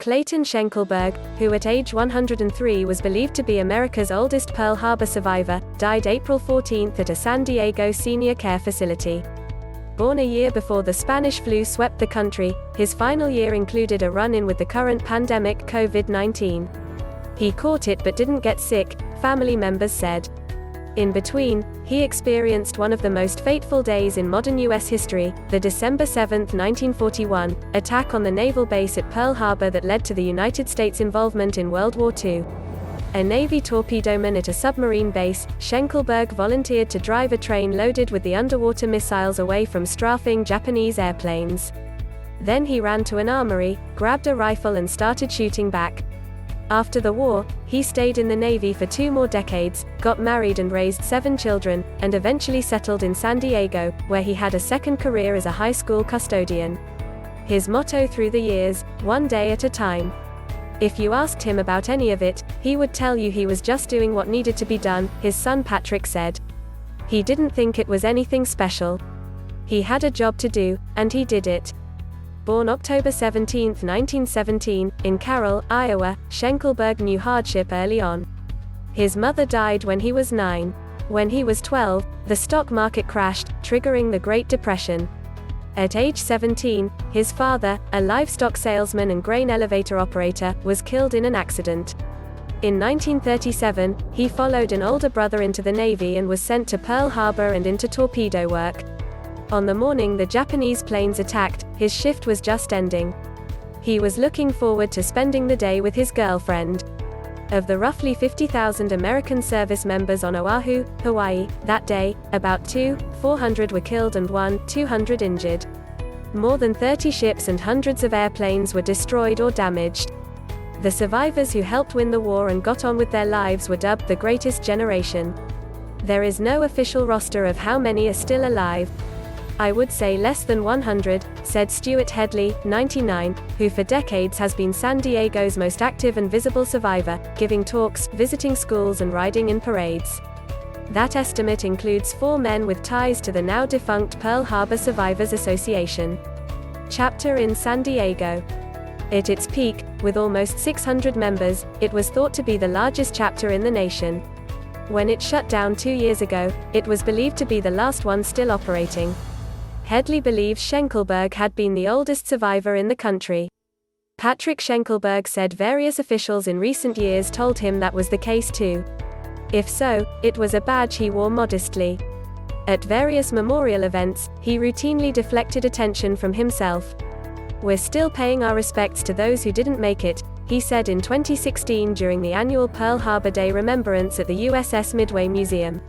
Clayton Schenkelberg, who at age 103 was believed to be America's oldest Pearl Harbor survivor, died April 14 at a San Diego senior care facility. Born a year before the Spanish flu swept the country, his final year included a run-in with the current pandemic COVID-19. He caught it but didn't get sick, family members said. In between, he experienced one of the most fateful days in modern U.S. history, the December 7, 1941, attack on the naval base at Pearl Harbor that led to the United States' involvement in World War II. A Navy torpedoman at a submarine base, Schenkelberg volunteered to drive a train loaded with the underwater missiles away from strafing Japanese airplanes. Then he ran to an armory, grabbed a rifle and started shooting back. After the war, he stayed in the Navy for 2 more decades, got married and raised 7 children, and eventually settled in San Diego, where he had a second career as a high school custodian. His motto through the years, one day at a time. If you asked him about any of it, he would tell you he was just doing what needed to be done, his son Patrick said. He didn't think it was anything special. He had a job to do, and he did it. Born October 17, 1917, in Carroll, Iowa, Schenkelberg knew hardship early on. His mother died when he was 9. When he was 12, the stock market crashed, triggering the Great Depression. At age 17, his father, a livestock salesman and grain elevator operator, was killed in an accident. In 1937, he followed an older brother into the Navy and was sent to Pearl Harbor and into torpedo work. On the morning the Japanese planes attacked, his shift was just ending. He was looking forward to spending the day with his girlfriend. Of the roughly 50,000 American service members on Oahu, Hawaii, that day, about 400 were killed and 200 injured. More than 30 ships and hundreds of airplanes were destroyed or damaged. The survivors who helped win the war and got on with their lives were dubbed the Greatest Generation. There is no official roster of how many are still alive. I would say less than 100, said Stuart Hedley, 99, who for decades has been San Diego's most active and visible survivor, giving talks, visiting schools and riding in parades. That estimate includes 4 men with ties to the now-defunct Pearl Harbor Survivors Association. Chapter in San Diego. At its peak, with almost 600 members, it was thought to be the largest chapter in the nation. When it shut down 2 years ago, it was believed to be the last one still operating. Hedley believes Schenkelberg had been the oldest survivor in the country. Patrick Schenkelberg said various officials in recent years told him that was the case too. If so, it was a badge he wore modestly. At various memorial events, he routinely deflected attention from himself. "We're still paying our respects to those who didn't make it," he said in 2016 during the annual Pearl Harbor Day remembrance at the USS Midway Museum.